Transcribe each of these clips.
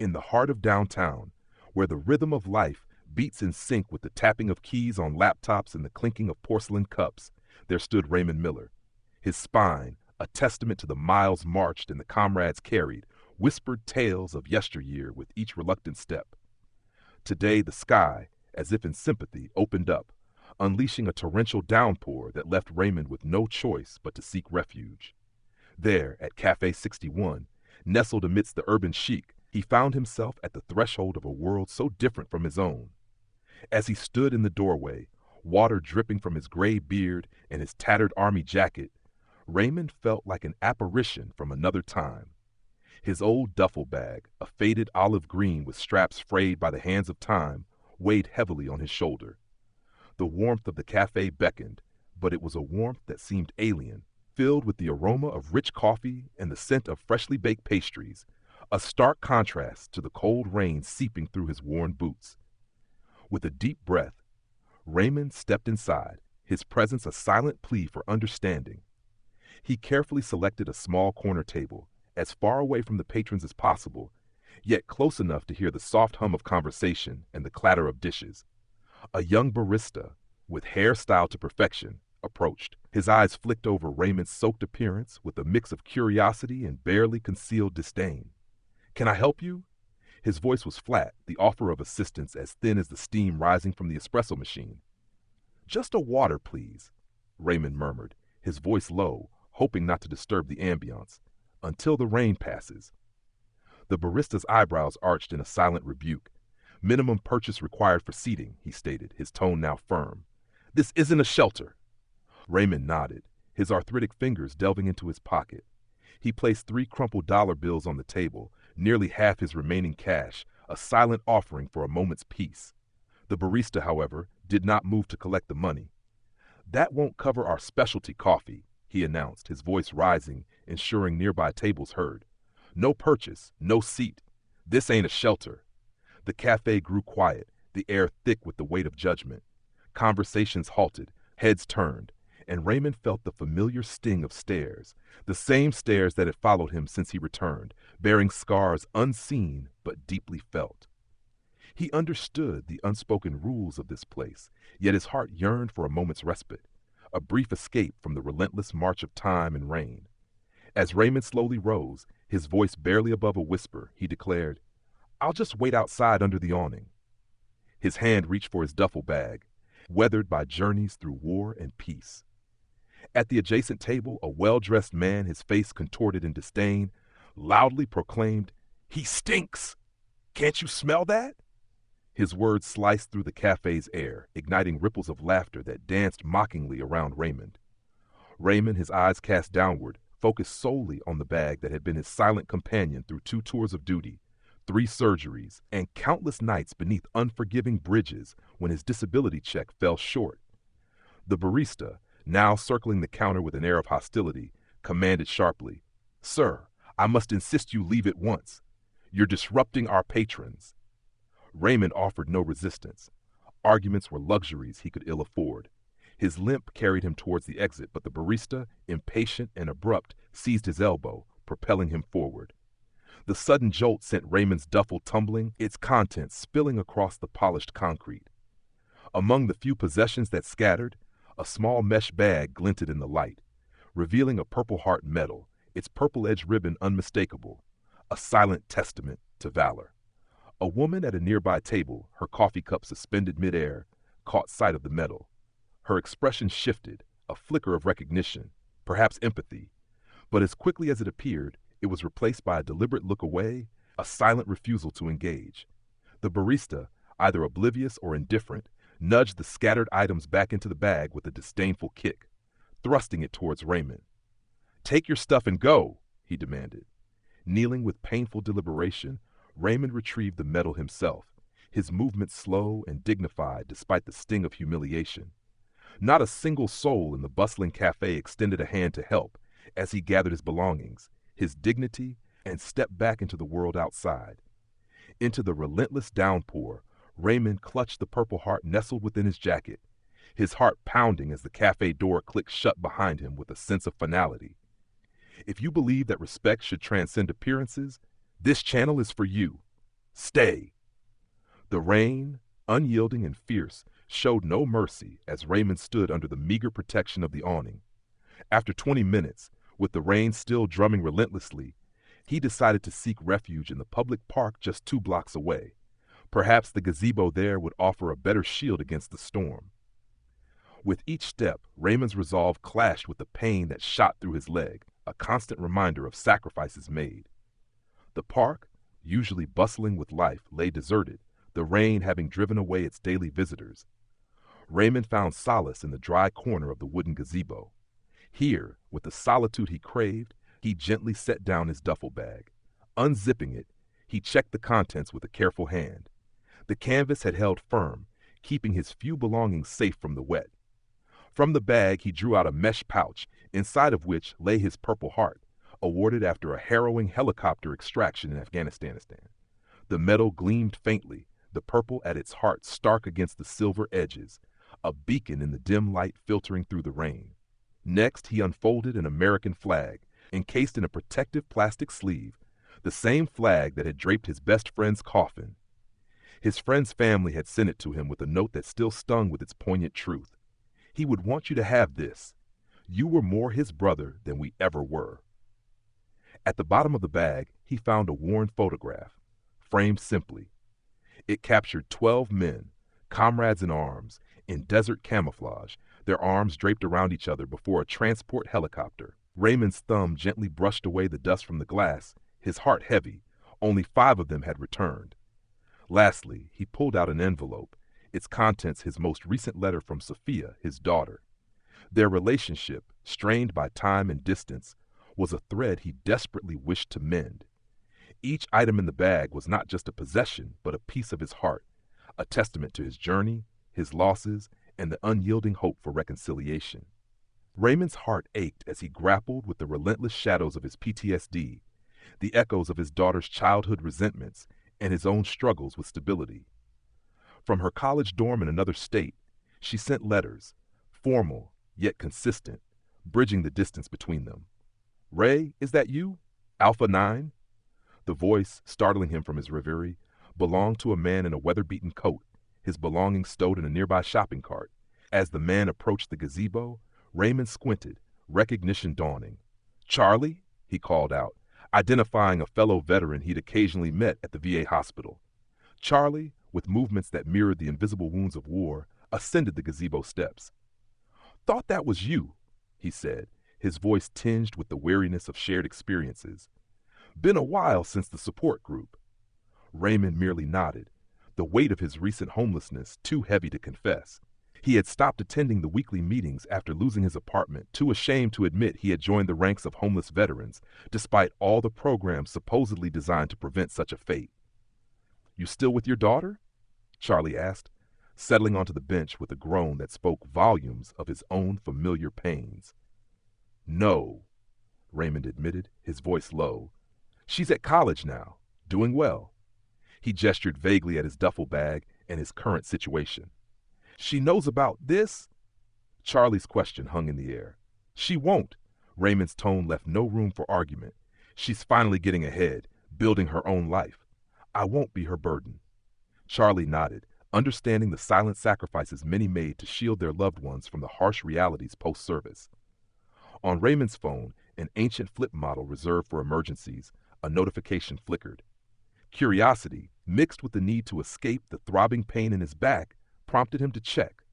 In the heart of downtown, where the rhythm of life beats in sync with the tapping of keys on laptops and the clinking of porcelain cups, there stood Raymond Miller. His spine, a testament to the miles marched and the comrades carried, whispered tales of yesteryear with each reluctant step. Today the sky, as if in sympathy, opened up, unleashing a torrential downpour that left Raymond with no choice but to seek refuge. There, at Cafe 61, nestled amidst the urban chic, he found himself at the threshold of a world so different from his own. As he stood in the doorway, water dripping from his gray beard and his tattered army jacket, Raymond felt like an apparition from another time. His old duffel bag, a faded olive green with straps frayed by the hands of time, weighed heavily on his shoulder. The warmth of the cafe beckoned, but it was a warmth that seemed alien, filled with the aroma of rich coffee and the scent of freshly baked pastries, a stark contrast to the cold rain seeping through his worn boots. With a deep breath, Raymond stepped inside, his presence a silent plea for understanding. He carefully selected a small corner table, as far away from the patrons as possible, yet close enough to hear the soft hum of conversation and the clatter of dishes. A young barista, with hair styled to perfection, approached. His eyes flicked over Raymond's soaked appearance with a mix of curiosity and barely concealed disdain. "Can I help you?" His voice was flat, the offer of assistance as thin as the steam rising from the espresso machine. "Just a water, please," Raymond murmured, his voice low, hoping not to disturb the ambiance. "Until the rain passes." The barista's eyebrows arched in a silent rebuke. "Minimum purchase required for seating," he stated, his tone now firm. "This isn't a shelter." Raymond nodded, his arthritic fingers delving into his pocket. He placed 3 crumpled dollar bills on the table, nearly half his remaining cash, a silent offering for a moment's peace. The barista, however, did not move to collect the money. "That won't cover our specialty coffee," he announced, his voice rising, ensuring nearby tables heard. "No purchase, no seat. This ain't a shelter." The cafe grew quiet, the air thick with the weight of judgment. Conversations halted, heads turned, and Raymond felt the familiar sting of stares, the same stares that had followed him since he returned, bearing scars unseen but deeply felt. He understood the unspoken rules of this place, yet his heart yearned for a moment's respite, a brief escape from the relentless march of time and rain. As Raymond slowly rose, his voice barely above a whisper, he declared, "I'll just wait outside under the awning." His hand reached for his duffel bag, weathered by journeys through war and peace. At the adjacent table, a well-dressed man, his face contorted in disdain, loudly proclaimed, "He stinks! Can't you smell that?" His words sliced through the cafe's air, igniting ripples of laughter that danced mockingly around Raymond. Raymond, his eyes cast downward, focused solely on the bag that had been his silent companion through 2 tours of duty, 3 surgeries, and countless nights beneath unforgiving bridges when his disability check fell short. The barista, now circling the counter with an air of hostility, commanded sharply, "Sir, I must insist you leave at once. You're disrupting our patrons." Raymond offered no resistance. Arguments were luxuries he could ill afford. His limp carried him towards the exit, but the barista, impatient and abrupt, seized his elbow, propelling him forward. The sudden jolt sent Raymond's duffel tumbling, its contents spilling across the polished concrete. Among the few possessions that scattered, a small mesh bag glinted in the light, revealing a Purple Heart medal, its purple-edged ribbon unmistakable, a silent testament to valor. A woman at a nearby table, her coffee cup suspended midair, caught sight of the medal. Her expression shifted, a flicker of recognition, perhaps empathy, but as quickly as it appeared, it was replaced by a deliberate look away, a silent refusal to engage. The barista, either oblivious or indifferent, nudged the scattered items back into the bag with a disdainful kick, thrusting it towards Raymond. "Take your stuff and go," he demanded. Kneeling with painful deliberation, Raymond retrieved the medal himself, his movements slow and dignified despite the sting of humiliation. Not a single soul in the bustling cafe extended a hand to help as he gathered his belongings, his dignity, and stepped back into the world outside. Into the relentless downpour, Raymond clutched the Purple Heart nestled within his jacket, his heart pounding as the cafe door clicked shut behind him with a sense of finality. If you believe that respect should transcend appearances, this channel is for you. Stay! The rain, unyielding and fierce, showed no mercy as Raymond stood under the meager protection of the awning. After 20 minutes, with the rain still drumming relentlessly, he decided to seek refuge in the public park just 2 blocks away. Perhaps the gazebo there would offer a better shield against the storm. With each step, Raymond's resolve clashed with the pain that shot through his leg, a constant reminder of sacrifices made. The park, usually bustling with life, lay deserted, the rain having driven away its daily visitors. Raymond found solace in the dry corner of the wooden gazebo. Here, with the solitude he craved, he gently set down his duffel bag. Unzipping it, he checked the contents with a careful hand. The canvas had held firm, keeping his few belongings safe from the wet. From the bag he drew out a mesh pouch, inside of which lay his Purple Heart, awarded after a harrowing helicopter extraction in Afghanistan. The metal gleamed faintly, the purple at its heart stark against the silver edges, a beacon in the dim light filtering through the rain. Next, he unfolded an American flag, encased in a protective plastic sleeve, the same flag that had draped his best friend's coffin. His friend's family had sent it to him with a note that still stung with its poignant truth. He would want you to have this. You were more his brother than we ever were. At the bottom of the bag, he found a worn photograph, framed simply. It captured 12 men, comrades in arms, in desert camouflage, their arms draped around each other before a transport helicopter. Raymond's thumb gently brushed away the dust from the glass, his heart heavy. Only 5 of them had returned. Lastly, he pulled out an envelope, its contents his most recent letter from Sophia, his daughter. Their relationship, strained by time and distance, was a thread he desperately wished to mend. Each item in the bag was not just a possession, but a piece of his heart, a testament to his journey, his losses, and the unyielding hope for reconciliation. Raymond's heart ached as he grappled with the relentless shadows of his PTSD, the echoes of his daughter's childhood resentments, and his own struggles with stability. From her college dorm in another state, she sent letters, formal yet consistent, bridging the distance between them. "Ray, is that you? Alpha 9? The voice, startling him from his reverie, belonged to a man in a weather-beaten coat, his belongings stowed in a nearby shopping cart. As the man approached the gazebo, Raymond squinted, recognition dawning. "Charlie?" he called out, identifying a fellow veteran he'd occasionally met at the VA hospital. Charlie, with movements that mirrored the invisible wounds of war, ascended the gazebo steps. "Thought that was you," he said, his voice tinged with the weariness of shared experiences. "Been a while since the support group." Raymond merely nodded, the weight of his recent homelessness too heavy to confess. He had stopped attending the weekly meetings after losing his apartment, too ashamed to admit he had joined the ranks of homeless veterans, despite all the programs supposedly designed to prevent such a fate. "You still with your daughter?" Charlie asked, settling onto the bench with a groan that spoke volumes of his own familiar pains. "No," Raymond admitted, his voice low. "She's at college now, doing well." He gestured vaguely at his duffel bag and his current situation. "She knows about this?" Charlie's question hung in the air. "She won't." Raymond's tone left no room for argument. "She's finally getting ahead, building her own life. I won't be her burden." Charlie nodded, understanding the silent sacrifices many made to shield their loved ones from the harsh realities post-service. On Raymond's phone, an ancient flip model reserved for emergencies, a notification flickered. Curiosity, mixed with the need to escape the throbbing pain in his back, prompted him to check.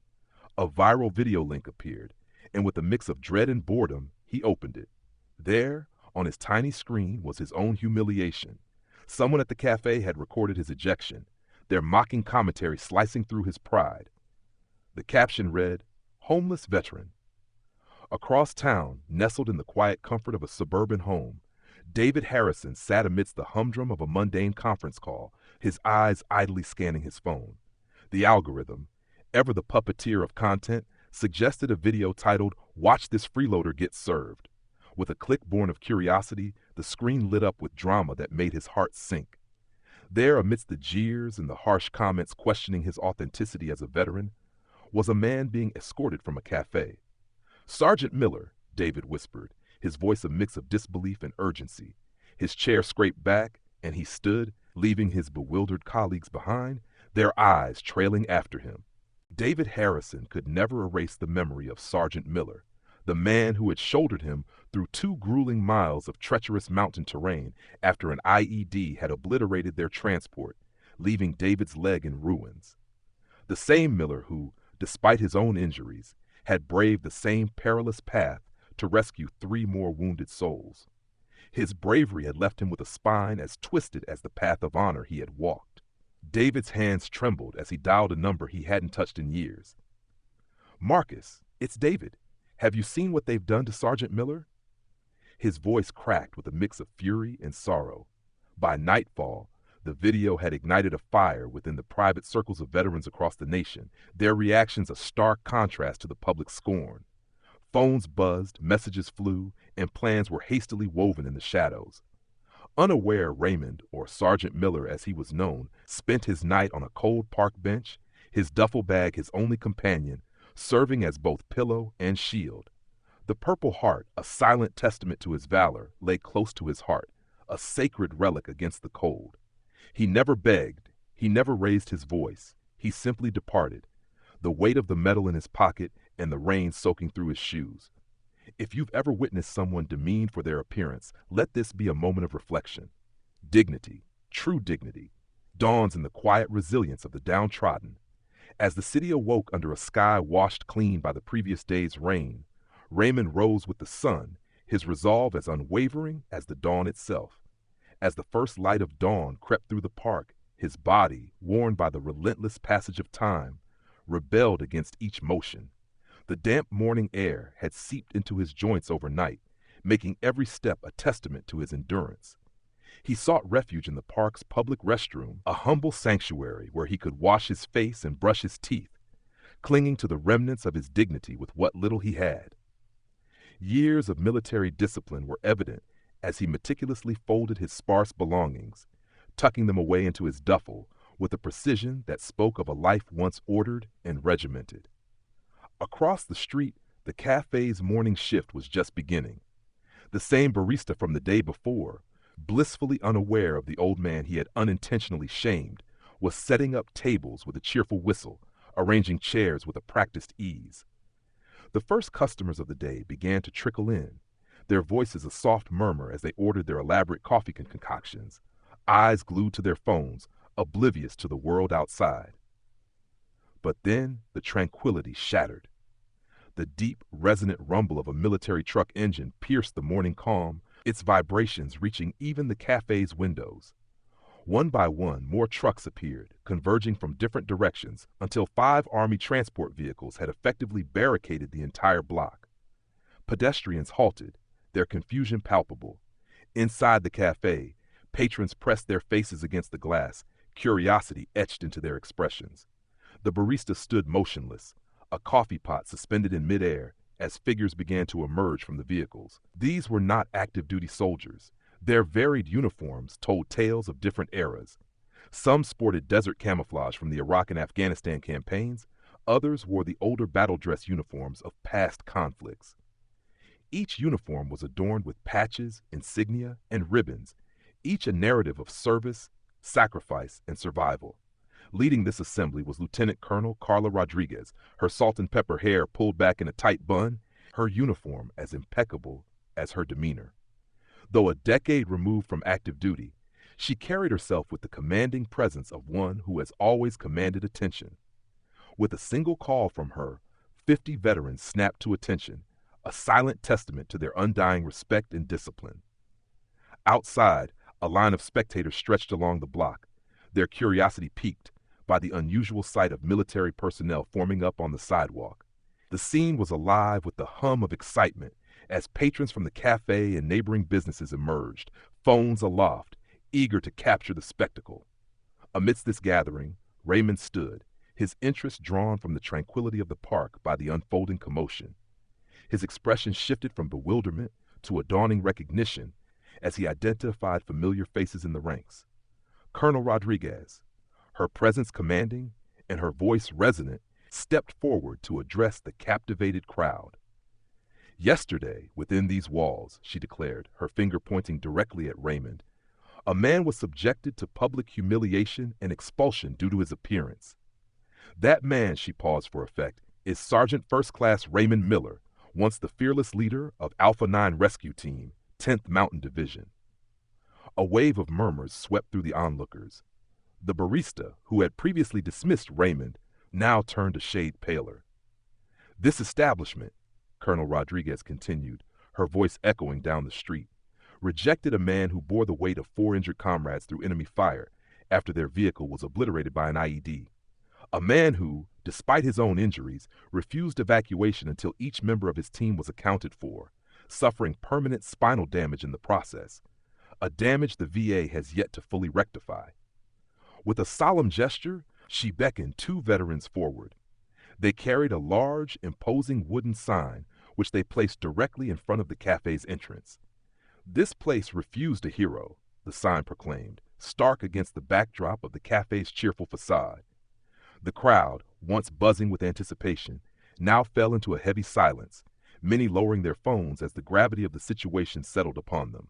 A viral video link appeared, and with a mix of dread and boredom, he opened it. There, on his tiny screen, was his own humiliation. Someone at the cafe had recorded his ejection, their mocking commentary slicing through his pride. The caption read, "Homeless Veteran." Across town, nestled in the quiet comfort of a suburban home, David Harrison sat amidst the humdrum of a mundane conference call, his eyes idly scanning his phone. The algorithm, ever the puppeteer of content, suggested a video titled, "Watch This Freeloader Get Served." With a click born of curiosity, the screen lit up with drama that made his heart sink. There, amidst the jeers and the harsh comments questioning his authenticity as a veteran, was a man being escorted from a cafe. "Sergeant Miller," David whispered, his voice a mix of disbelief and urgency. His chair scraped back, and he stood, leaving his bewildered colleagues behind, their eyes trailing after him. David Harrison could never erase the memory of Sergeant Miller, the man who had shouldered him through 2 grueling miles of treacherous mountain terrain after an IED had obliterated their transport, leaving David's leg in ruins. The same Miller who, despite his own injuries, had braved the same perilous path to rescue 3 more wounded souls. His bravery had left him with a spine as twisted as the path of honor he had walked. David's hands trembled as he dialed a number he hadn't touched in years. "Marcus, it's David. Have you seen what they've done to Sergeant Miller?" His voice cracked with a mix of fury and sorrow. By nightfall, the video had ignited a fire within the private circles of veterans across the nation, their reactions a stark contrast to the public scorn. Phones buzzed, messages flew, and plans were hastily woven in the shadows. Unaware, Raymond, or Sergeant Miller as he was known, spent his night on a cold park bench, his duffel bag his only companion, serving as both pillow and shield. The Purple Heart, a silent testament to his valor, lay close to his heart, a sacred relic against the cold. He never begged, he never raised his voice, he simply departed, the weight of the metal in his pocket and the rain soaking through his shoes. If you've ever witnessed someone demeaned for their appearance, let this be a moment of reflection. Dignity, true dignity, dawns in the quiet resilience of the downtrodden. As the city awoke under a sky washed clean by the previous day's rain, Raymond rose with the sun, his resolve as unwavering as the dawn itself. As the first light of dawn crept through the park, his body, worn by the relentless passage of time, rebelled against each motion. The damp morning air had seeped into his joints overnight, making every step a testament to his endurance. He sought refuge in the park's public restroom, a humble sanctuary where he could wash his face and brush his teeth, clinging to the remnants of his dignity with what little he had. Years of military discipline were evident as he meticulously folded his sparse belongings, tucking them away into his duffel with a precision that spoke of a life once ordered and regimented. Across the street, the cafe's morning shift was just beginning. The same barista from the day before, blissfully unaware of the old man he had unintentionally shamed, was setting up tables with a cheerful whistle, arranging chairs with a practiced ease. The first customers of the day began to trickle in, their voices a soft murmur as they ordered their elaborate coffee concoctions, eyes glued to their phones, oblivious to the world outside. But then the tranquility shattered. The deep, resonant rumble of a military truck engine pierced the morning calm, its vibrations reaching even the cafe's windows. One by one, more trucks appeared, converging from different directions until 5 Army transport vehicles had effectively barricaded the entire block. Pedestrians halted, their confusion palpable. Inside the cafe, patrons pressed their faces against the glass, curiosity etched into their expressions. The barista stood motionless, a coffee pot suspended in midair as figures began to emerge from the vehicles. These were not active-duty soldiers. Their varied uniforms told tales of different eras. Some sported desert camouflage from the Iraq and Afghanistan campaigns, others wore the older battle dress uniforms of past conflicts. Each uniform was adorned with patches, insignia, and ribbons, each a narrative of service, sacrifice, and survival. Leading this assembly was Lieutenant Colonel Carla Rodriguez, her salt and pepper hair pulled back in a tight bun, her uniform as impeccable as her demeanor. Though a decade removed from active duty, she carried herself with the commanding presence of one who has always commanded attention. With a single call from her, 50 veterans snapped to attention, a silent testament to their undying respect and discipline. Outside, a line of spectators stretched along the block, their curiosity piqued by the unusual sight of military personnel forming up on the sidewalk. The scene was alive with the hum of excitement as patrons from the cafe and neighboring businesses emerged, phones aloft, eager to capture the spectacle. Amidst this gathering, Raymond stood, his interest drawn from the tranquility of the park by the unfolding commotion. His expression shifted from bewilderment to a dawning recognition as he identified familiar faces in the ranks. Colonel Rodriguez, her presence commanding and her voice resonant, stepped forward to address the captivated crowd. "Yesterday, within these walls," she declared, her finger pointing directly at Raymond, A man was subjected to public humiliation and expulsion due to his appearance. That man, she paused for effect, is Sergeant First Class Raymond Miller, once the fearless leader of Alpha 9 Rescue Team, 10th Mountain Division. A wave of murmurs swept through the onlookers. The barista, who had previously dismissed Raymond, now turned a shade paler. This establishment, Colonel Rodriguez continued, her voice echoing down the street, rejected a man who bore the weight of 4 injured comrades through enemy fire after their vehicle was obliterated by an IED. A man who, despite his own injuries, refused evacuation until each member of his team was accounted for, suffering permanent spinal damage in the process, a damage the VA has yet to fully rectify. With a solemn gesture, she beckoned 2 veterans forward. They carried a large, imposing wooden sign which they placed directly in front of the cafe's entrance. "This place refused a hero," the sign proclaimed, stark against the backdrop of the cafe's cheerful facade. The crowd, once buzzing with anticipation, now fell into a heavy silence, many lowering their phones as the gravity of the situation settled upon them.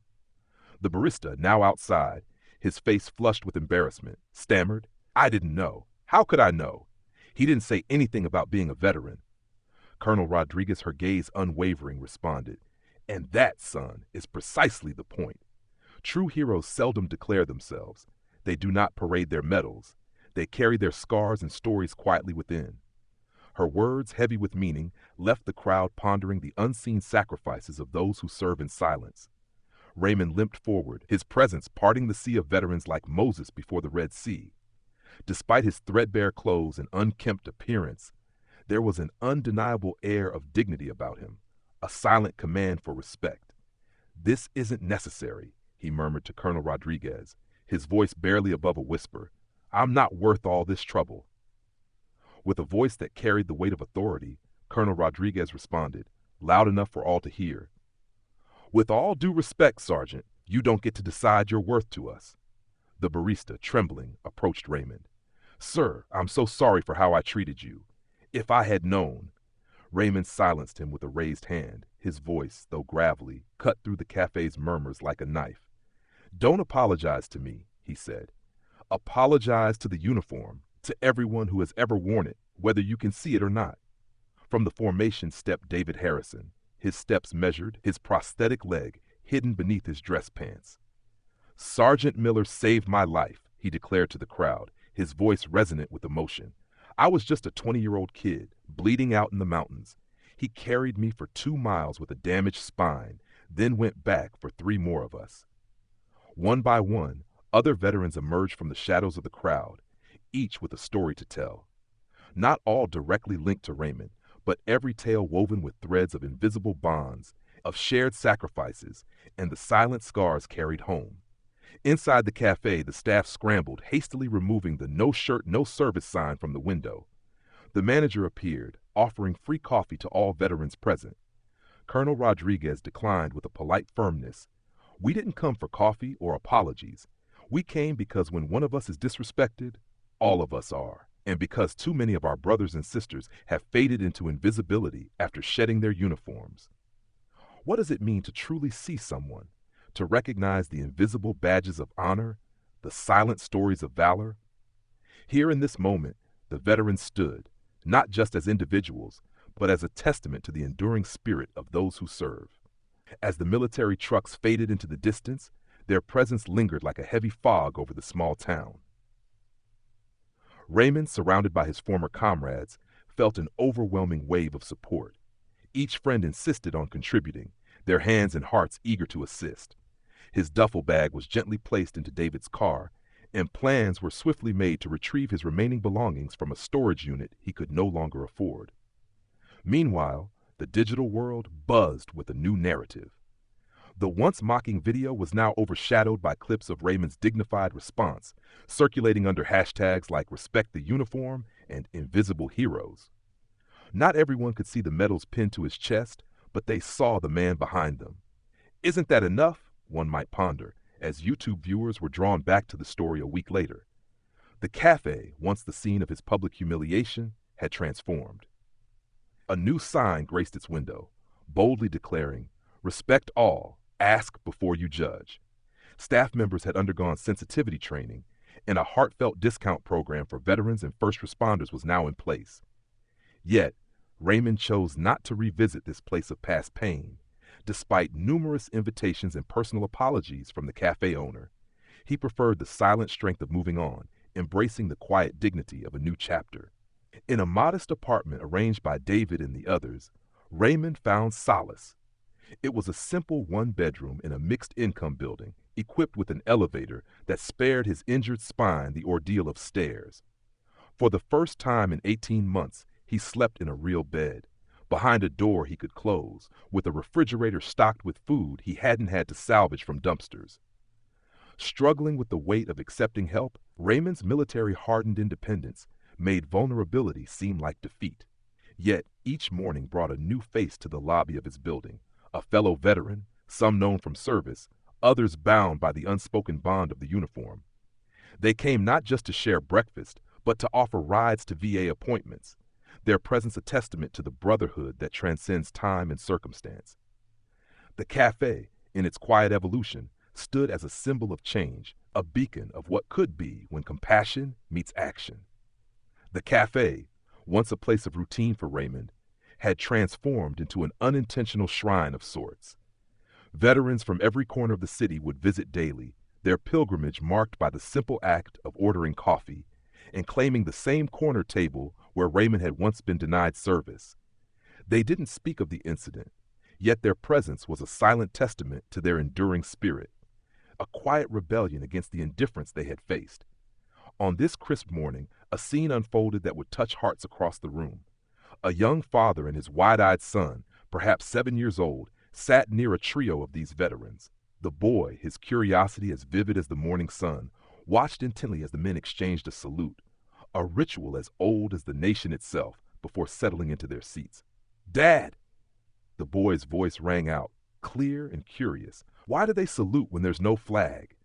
The barista, now outside, his face flushed with embarrassment, stammered, "I didn't know. How could I know? He didn't say anything about being a veteran." Colonel Rodriguez, her gaze unwavering, responded, "And that, son, is precisely the point. True heroes seldom declare themselves. They do not parade their medals. They carry their scars and stories quietly within." Her words, heavy with meaning, left the crowd pondering the unseen sacrifices of those who serve in silence. Raymond limped forward, his presence parting the sea of veterans like Moses before the Red Sea. Despite his threadbare clothes and unkempt appearance, there was an undeniable air of dignity about him, a silent command for respect. "This isn't necessary," he murmured to Colonel Rodriguez, his voice barely above a whisper. "I'm not worth all this trouble." With a voice that carried the weight of authority, Colonel Rodriguez responded, loud enough for all to hear, "With all due respect, Sergeant, you don't get to decide your worth to us." The barista, trembling, approached Raymond. "Sir, I'm so sorry for how I treated you. If I had known—" Raymond silenced him with a raised hand. His voice, though gravelly, cut through the cafe's murmurs like a knife. "Don't apologize to me," he said. "Apologize to the uniform, to everyone who has ever worn it, whether you can see it or not." From the formation stepped David Harrison, his steps measured, his prosthetic leg hidden beneath his dress pants. "Sergeant Miller saved my life," he declared to the crowd, his voice resonant with emotion. "I was just a 20-year-old kid, bleeding out in the mountains. He carried me for 2 miles with a damaged spine, then went back for 3 more of us." One by one, other veterans emerged from the shadows of the crowd, each with a story to tell. Not all directly linked to Raymond, but every tale woven with threads of invisible bonds, of shared sacrifices, and the silent scars carried home. Inside the cafe, the staff scrambled, hastily removing the "No shirt, no service" sign from the window. The manager appeared, offering free coffee to all veterans present. Colonel Rodriguez declined with a polite firmness. "We didn't come for coffee or apologies. We came because when one of us is disrespected, all of us are, and because too many of our brothers and sisters have faded into invisibility after shedding their uniforms." What does it mean to truly see someone, to recognize the invisible badges of honor, the silent stories of valor? Here in this moment, the veterans stood, not just as individuals, but as a testament to the enduring spirit of those who serve. As the military trucks faded into the distance, their presence lingered like a heavy fog over the small town. Raymond, surrounded by his former comrades, felt an overwhelming wave of support. Each friend insisted on contributing, their hands and hearts eager to assist. His duffel bag was gently placed into David's car, and plans were swiftly made to retrieve his remaining belongings from a storage unit he could no longer afford. Meanwhile, the digital world buzzed with a new narrative. The once mocking video was now overshadowed by clips of Raymond's dignified response, circulating under hashtags like Respect the Uniform and Invisible Heroes. Not everyone could see the medals pinned to his chest, but they saw the man behind them. Isn't that enough? One might ponder, as YouTube viewers were drawn back to the story a week later. The cafe, once the scene of his public humiliation, had transformed. A new sign graced its window, boldly declaring, "Respect all, ask before you judge." Staff members had undergone sensitivity training, and a heartfelt discount program for veterans and first responders was now in place. Yet, Raymond chose not to revisit this place of past pain. Despite numerous invitations and personal apologies from the cafe owner, he preferred the silent strength of moving on, embracing the quiet dignity of a new chapter. In a modest apartment arranged by David and the others, Raymond found solace. It was a simple one-bedroom in a mixed-income building, equipped with an elevator that spared his injured spine the ordeal of stairs. For the first time in 18 months, he slept in a real bed, behind a door he could close, with a refrigerator stocked with food he hadn't had to salvage from dumpsters. Struggling with the weight of accepting help, Raymond's military-hardened independence made vulnerability seem like defeat. Yet each morning brought a new face to the lobby of his building, a fellow veteran, some known from service, others bound by the unspoken bond of the uniform. They came not just to share breakfast, but to offer rides to VA appointments, their presence a testament to the brotherhood that transcends time and circumstance. The cafe, in its quiet evolution, stood as a symbol of change, a beacon of what could be when compassion meets action. The cafe, once a place of routine for Raymond, had transformed into an unintentional shrine of sorts. Veterans from every corner of the city would visit daily, their pilgrimage marked by the simple act of ordering coffee and claiming the same corner table where Raymond had once been denied service. They didn't speak of the incident, yet their presence was a silent testament to their enduring spirit, a quiet rebellion against the indifference they had faced. On this crisp morning, a scene unfolded that would touch hearts across the room. A young father and his wide-eyed son, perhaps 7 years old, sat near a trio of these veterans. The boy, his curiosity as vivid as the morning sun, watched intently as the men exchanged a salute, a ritual as old as the nation itself, before settling into their seats. "Dad!" The boy's voice rang out, clear and curious. "Why do they salute when there's no flag?"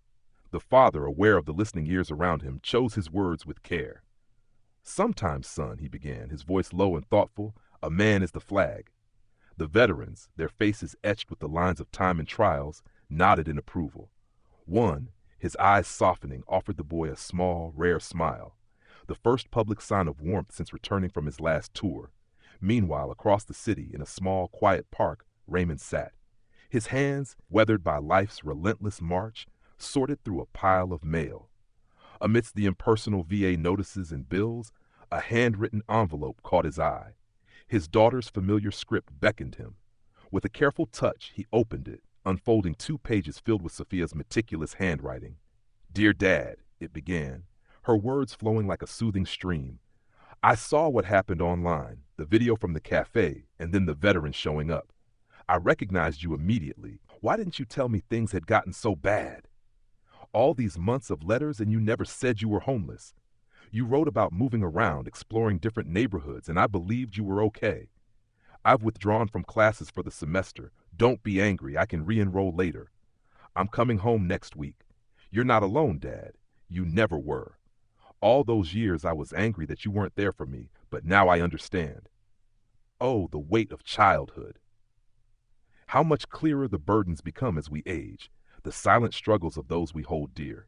The father, aware of the listening ears around him, chose his words with care. "Sometimes, son," he began, his voice low and thoughtful, "a man is the flag." The veterans, their faces etched with the lines of time and trials, nodded in approval. One, his eyes softening, offered the boy a small, rare smile, the first public sign of warmth since returning from his last tour. Meanwhile, across the city, in a small, quiet park, Raymond sat. His hands, weathered by life's relentless march, sorted through a pile of mail. Amidst the impersonal VA notices and bills, a handwritten envelope caught his eye. His daughter's familiar script beckoned him. With a careful touch, he opened it, unfolding 2 pages filled with Sophia's meticulous handwriting. "Dear Dad," it began, her words flowing like a soothing stream. "I saw what happened online, the video from the cafe, and then the veterans showing up. I recognized you immediately. Why didn't you tell me things had gotten so bad? All these months of letters and you never said you were homeless. You wrote about moving around, exploring different neighborhoods, and I believed you were okay. I've withdrawn from classes for the semester. Don't be angry, I can re-enroll later. I'm coming home next week. You're not alone, Dad. You never were. All those years I was angry that you weren't there for me, but now I understand. Oh, the weight of childhood. How much clearer the burdens become as we age, the silent struggles of those we hold dear.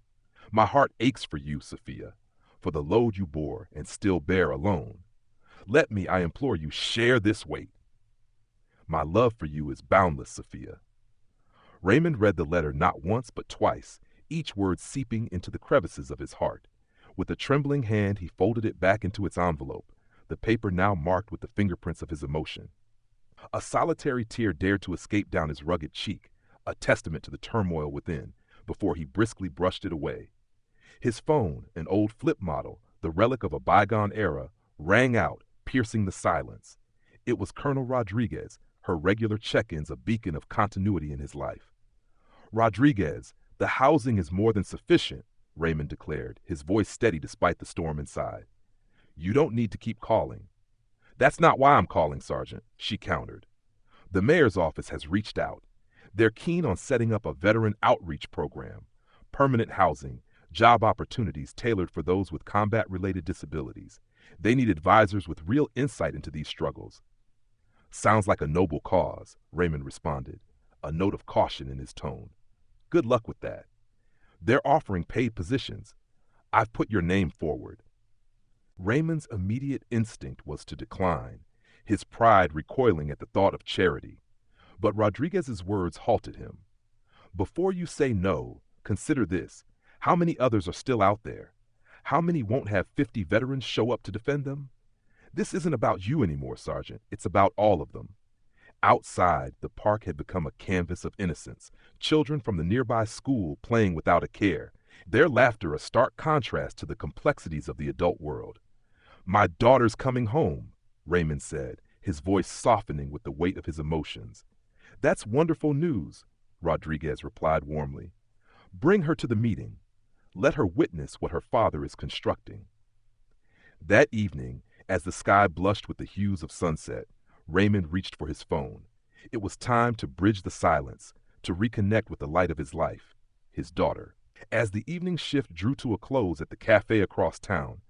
My heart aches for you, Sophia, for the load you bore and still bear alone. Let me, I implore you, share this weight. My love for you is boundless, Sophia." Raymond read the letter not once but twice, each word seeping into the crevices of his heart. With a trembling hand, he folded it back into its envelope, the paper now marked with the fingerprints of his emotion. A solitary tear dared to escape down his rugged cheek, a testament to the turmoil within, before he briskly brushed it away. His phone, an old flip model, the relic of a bygone era, rang out, piercing the silence. It was Colonel Rodriguez, her regular check-ins a beacon of continuity in his life. "Rodriguez, the housing is more than sufficient," Raymond declared, his voice steady despite the storm inside. "You don't need to keep calling." "That's not why I'm calling, Sergeant," she countered. "The mayor's office has reached out. They're keen on setting up a veteran outreach program, permanent housing, job opportunities tailored for those with combat-related disabilities. They need advisors with real insight into these struggles." "Sounds like a noble cause," Raymond responded, a note of caution in his tone. "Good luck with that. They're offering paid positions. I've put your name forward." Raymond's immediate instinct was to decline, his pride recoiling at the thought of charity. But Rodriguez's words halted him. "Before you say no, consider this. How many others are still out there? How many won't have 50 veterans show up to defend them? This isn't about you anymore, Sergeant. It's about all of them." Outside, the park had become a canvas of innocence, children from the nearby school playing without a care, their laughter a stark contrast to the complexities of the adult world. "My daughter's coming home," Raymond said, his voice softening with the weight of his emotions. "That's wonderful news," Rodriguez replied warmly. "Bring her to the meeting. Let her witness what her father is constructing." That evening, as the sky blushed with the hues of sunset, Raymond reached for his phone. It was time to bridge the silence, to reconnect with the light of his life, his daughter. As the evening shift drew to a close at the cafe across town,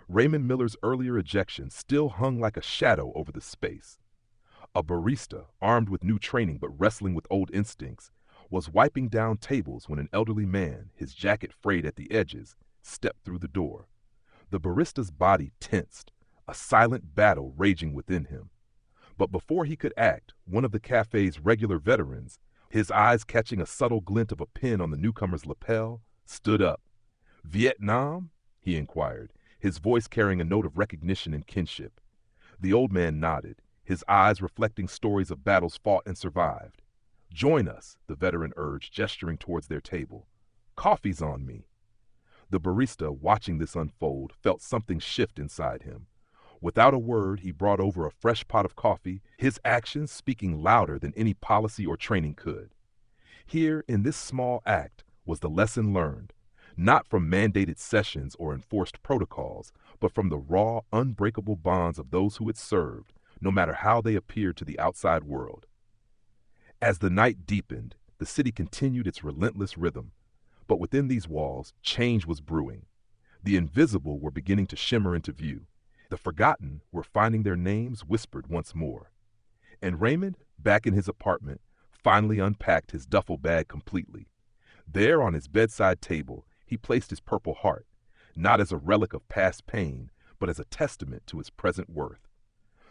Raymond Miller's earlier ejection still hung like a shadow over the space. A barista, armed with new training but wrestling with old instincts, was wiping down tables when an elderly man, his jacket frayed at the edges, stepped through the door. The barista's body tensed, a silent battle raging within him. But before he could act, one of the cafe's regular veterans, his eyes catching a subtle glint of a pin on the newcomer's lapel, stood up. "Vietnam?" he inquired, his voice carrying a note of recognition and kinship. The old man nodded, his eyes reflecting stories of battles fought and survived. "Join us," the veteran urged, gesturing towards their table. "Coffee's on me." The barista, watching this unfold, felt something shift inside him. Without a word, he brought over a fresh pot of coffee, his actions speaking louder than any policy or training could. Here, in this small act, was the lesson learned, not from mandated sessions or enforced protocols, but from the raw, unbreakable bonds of those who had served, no matter how they appeared to the outside world. As the night deepened, the city continued its relentless rhythm, but within these walls, change was brewing. The invisible were beginning to shimmer into view. The forgotten were finding their names whispered once more. And Raymond, back in his apartment, finally unpacked his duffel bag completely. There on his bedside table, he placed his Purple Heart, not as a relic of past pain, but as a testament to its present worth.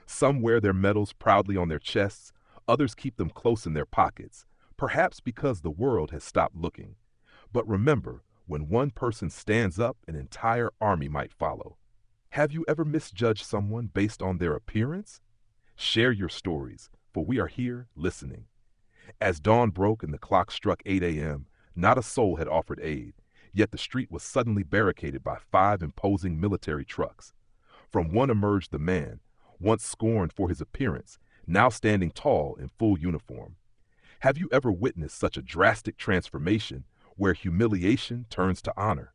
Some wear their medals proudly on their chests, others keep them close in their pockets, perhaps because the world has stopped looking. But remember, when one person stands up, an entire army might follow. Have you ever misjudged someone based on their appearance? Share your stories, for we are here listening. As dawn broke and the clock struck 8 a.m., not a soul had offered aid, yet the street was suddenly barricaded by 5 imposing military trucks. From one emerged the man, once scorned for his appearance, now standing tall in full uniform. Have you ever witnessed such a drastic transformation where humiliation turns to honor?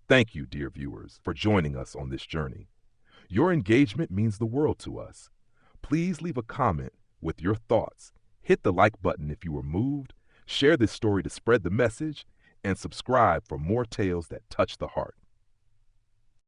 Thank you, dear viewers, for joining us on this journey. Your engagement means the world to us. Please leave a comment with your thoughts. Hit the like button if you were moved, share this story to spread the message, and subscribe for more tales that touch the heart.